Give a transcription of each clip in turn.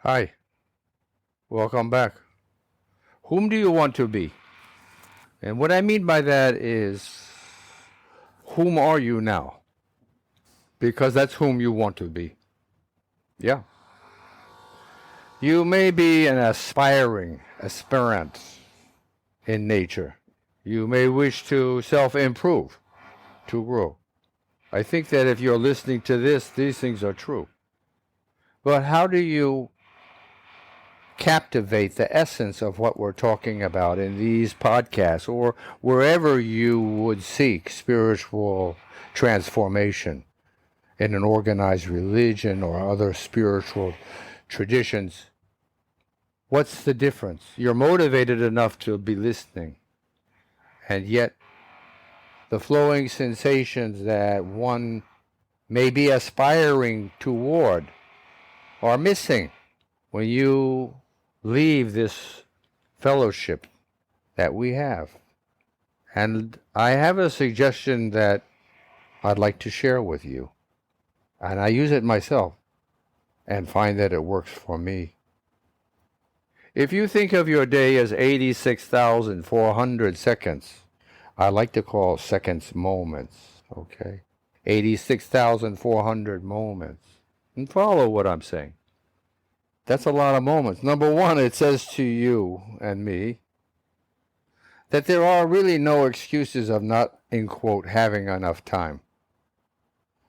Hi, welcome back. Whom do you want to be? And what I mean by that is, whom are you now? Because that's whom you want to be. Yeah. You may be an aspirant in nature. You may wish to self improve, to grow. I think that if you're listening to this, these things are true. But how do you captivate the essence of what we're talking about in these podcasts or wherever you would seek spiritual transformation in an organized religion or other spiritual traditions? What's the difference? You're motivated enough to be listening, and yet the flowing sensations that one may be aspiring toward are missing when you leave this fellowship that we have. And I have a suggestion that I'd like to share with you. And I use it myself and find that it works for me. If you think of your day as 86,400 seconds, I like to call seconds moments, okay? 86,400 moments. And follow what I'm saying. That's a lot of moments. Number one, it says to you and me that there are really no excuses of not, in quote, having enough time.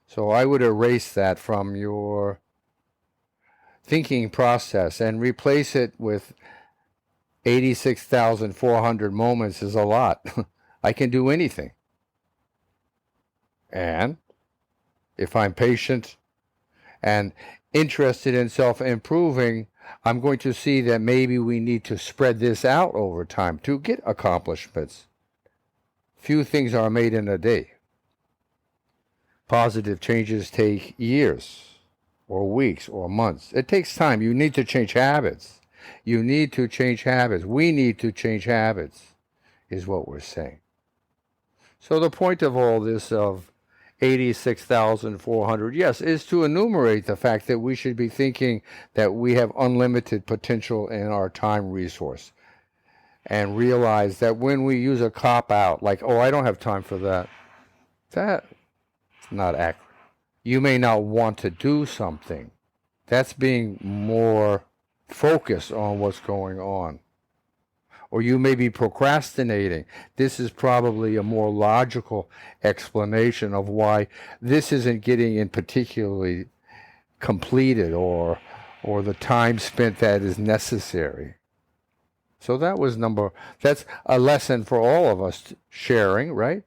So I would erase that from your thinking process and replace it with 86,400 moments is a lot. I can do anything. And if I'm patient and interested in self-improving, I'm going to see that maybe we need to spread this out over time to get accomplishments. Few things are made in a day. Positive changes take years or weeks or months. It takes time. You need to change habits. You need to change habits. We need to change habits, is what we're saying. So the point of all this of 86,400, yes, is to enumerate the fact that we should be thinking that we have unlimited potential in our time resource. And realize that when we use a cop-out, like, oh, I don't have time for that, that's not accurate. You may not want to do something. That's being more focused on what's going on. Or you may be procrastinating. This is probably a more logical explanation of why this isn't getting in particularly completed or the time spent that is necessary. So that's a lesson for all of us sharing, right?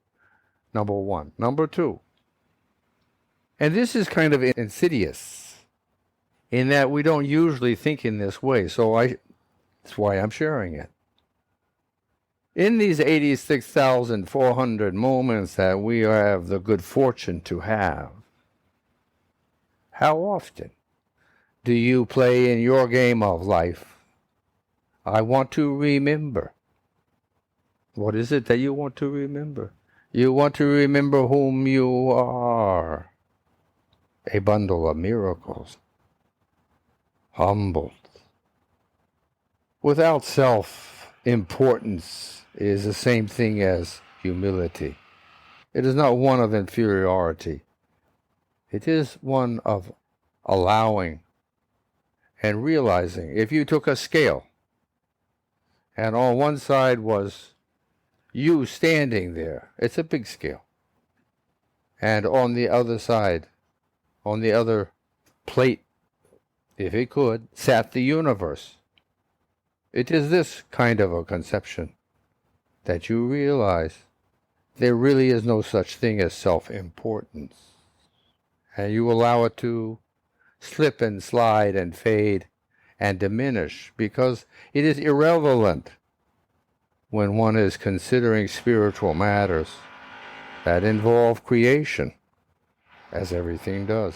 Number one. Number two. And this is kind of insidious in that we don't usually think in this way. So that's why I'm sharing it. In these 86,400 moments that we have the good fortune to have, how often do you play in your game of life? I want to remember. What is it that you want to remember? You want to remember whom you are. A bundle of miracles. Humbled. Without self-importance is the same thing as humility. It is not one of inferiority. It is one of allowing and realizing. If you took a scale and on one side was you standing there, it's a big scale. And on the other side, on the other plate, if it could, sat the universe. It is this kind of a conception that you realize there really is no such thing as self-importance. And you allow it to slip and slide and fade and diminish because it is irrelevant when one is considering spiritual matters that involve creation, as everything does.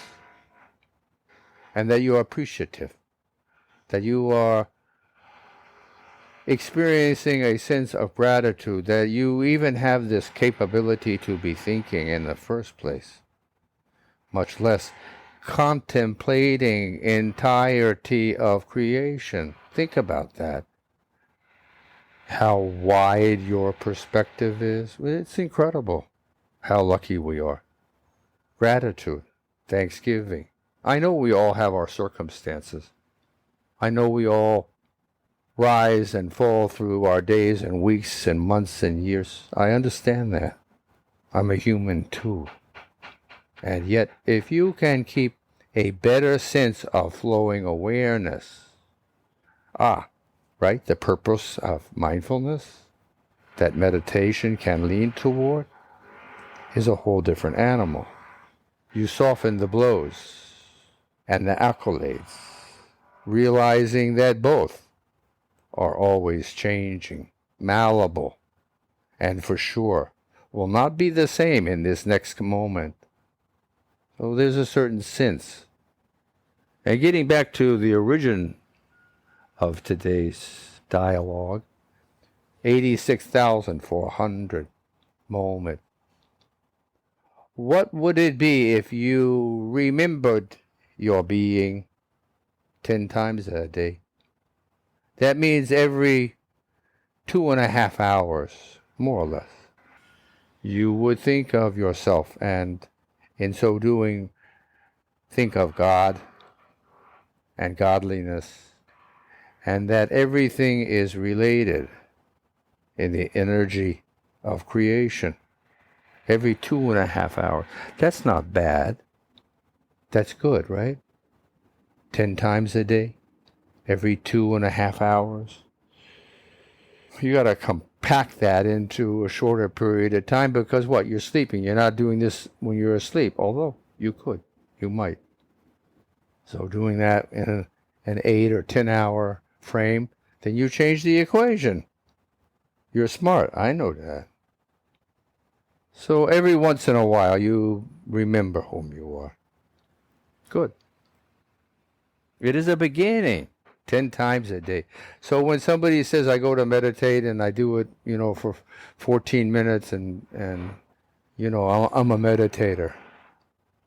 And that you are appreciative, that you are experiencing a sense of gratitude, that you even have this capability to be thinking in the first place, much less contemplating entirety of creation. Think about that. How wide your perspective is. It's incredible how lucky we are. Gratitude, thanksgiving. I know we all have our circumstances. I know we all rise and fall through our days and weeks and months and years. I understand that. I'm a human too. And yet, if you can keep a better sense of flowing awareness, right, the purpose of mindfulness that meditation can lean toward is a whole different animal. You soften the blows and the accolades, realizing that both are always changing, malleable, and for sure will not be the same in this next moment. So there's a certain sense. And getting back to the origin of today's dialogue, 86,400 moment. What would it be if you remembered your being 10 times a day? That means every 2.5 hours, more or less, you would think of yourself, and in so doing, think of God and godliness, and that everything is related in the energy of creation. Every 2.5 hours. That's not bad. That's good, right? 10 times a day, every 2.5 hours. You got to compact that into a shorter period of time because what? You're sleeping. You're not doing this when you're asleep, although you could. You might. So doing that in an 8 or 10 hour frame, then you change the equation. You're smart. I know that. So every once in a while, you remember whom you are. Good. It is a beginning, 10 times a day. So when somebody says, I go to meditate and I do it, for 14 minutes and I'm a meditator.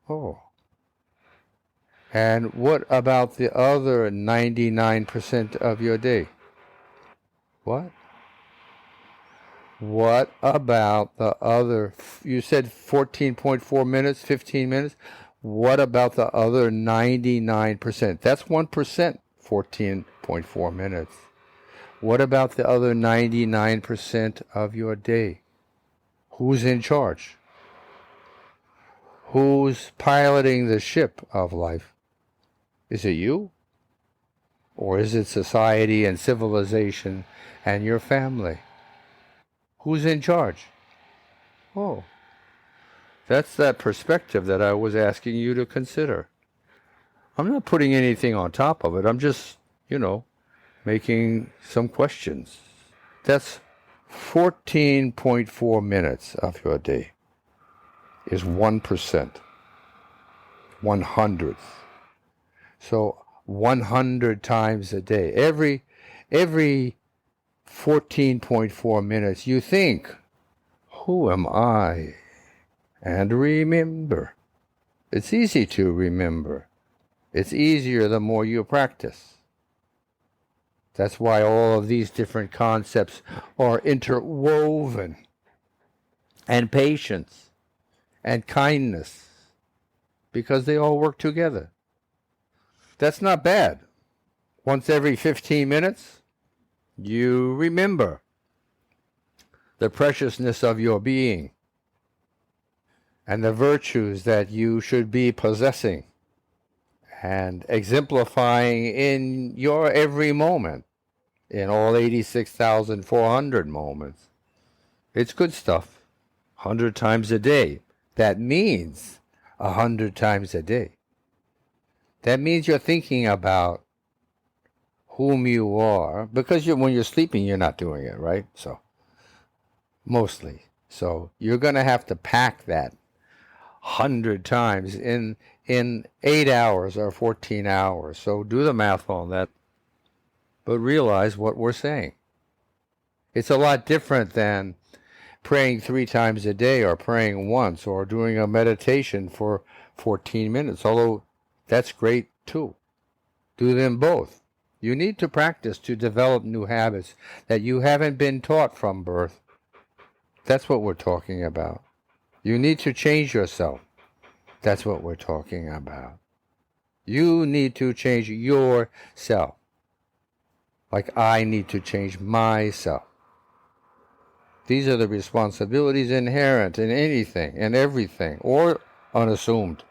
Oh. And what about the other 99% of your day? What? What about the other, you said 14.4 minutes, 15 minutes? What about the other 99%? That's 1%, 14.4 minutes. What about the other 99% of your day? Who's in charge? Who's piloting the ship of life? Is it you? Or is it society and civilization and your family? Who's in charge? Oh, that's that perspective that I was asking you to consider. I'm not putting anything on top of it. I'm just, making some questions. That's 14.4 minutes of your day is 1%. 100th. So 100 times a day. Every 14.4 minutes, you think, who am I? And remember. It's easy to remember. It's easier the more you practice. That's why all of these different concepts are interwoven. And patience and kindness, because they all work together. That's not bad. Once every 15 minutes, you remember the preciousness of your being and the virtues that you should be possessing and exemplifying in your every moment, in all 86,400 moments. It's good stuff. 100 times a day. That means 100 times a day. That means you're thinking about whom you are, because when you're sleeping, you're not doing it, right? So, mostly. So, you're going to have to pack that 100 times in 8 hours or 14 hours. So, do the math on that. But realize what we're saying. It's a lot different than praying 3 times a day or praying once or doing a meditation for 14 minutes. Although That's great too. Do them both. You need to practice to develop new habits that you haven't been taught from birth. That's what we're talking about. You need to change yourself. That's what we're talking about. You need to change yourself. Like I need to change myself. These are the responsibilities inherent in anything and everything, or unassumed.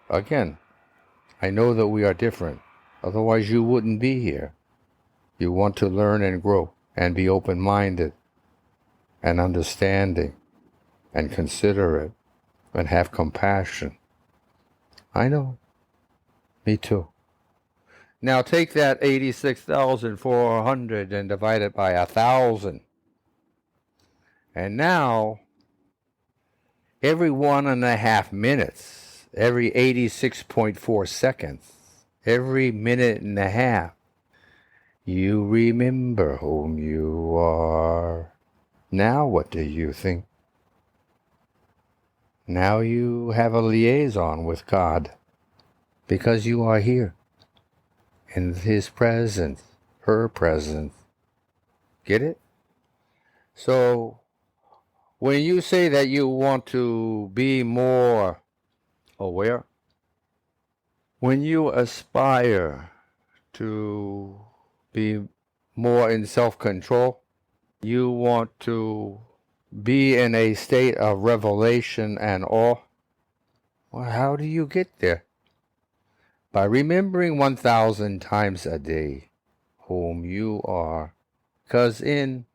Again, I know that we are different. Otherwise, you wouldn't be here. You want to learn and grow and be open-minded and understanding and considerate and have compassion. I know. Me too. Now take that 86,400 and divide it by 1,000. And now, every 1.5 minutes, every 86.4 seconds, every minute and a half, you remember whom you are. Now what do you think? Now you have a liaison with God because you are here in His presence, her presence. Get it? So when you say that you want to be more aware, when you aspire to be more in self-control, you want to be in a state of revelation and awe, well, how do you get there? By remembering 1,000 times a day whom you are. Because in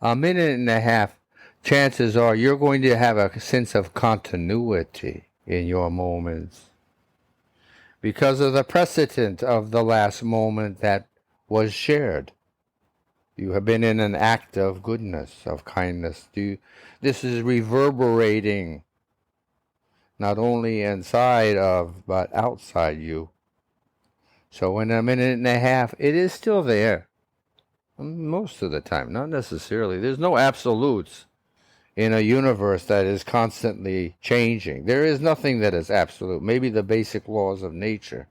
a minute and a half, chances are you're going to have a sense of continuity in your moments. Because of the precedent of the last moment that was shared. You have been in an act of goodness, of kindness. This is reverberating not only inside of, but outside you. So in a minute and a half, it is still there. Most of the time, not necessarily. There's no absolutes in a universe that is constantly changing. There is nothing that is absolute. Maybe the basic laws of nature.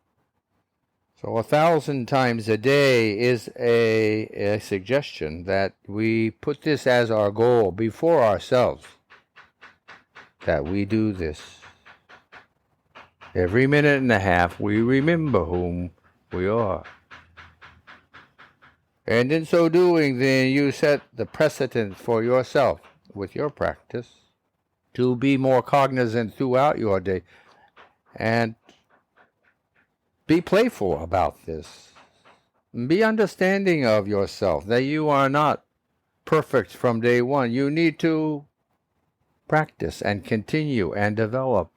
So 1,000 times a day is a suggestion that we put this as our goal before ourselves. That we do this. Every minute and a half, we remember whom we are. And in so doing, then you set the precedent for yourself with your practice to be more cognizant throughout your day and be playful about this. Be understanding of yourself, that you are not perfect from day one. You need to practice and continue and develop.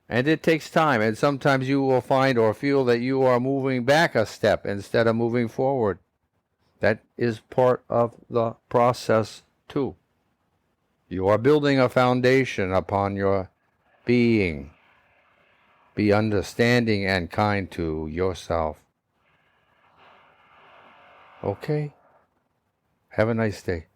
And it takes time, and sometimes you will find or feel that you are moving back a step instead of moving forward. That is part of the process too. You are building a foundation upon your being. Be understanding and kind to yourself. Okay? Have a nice day.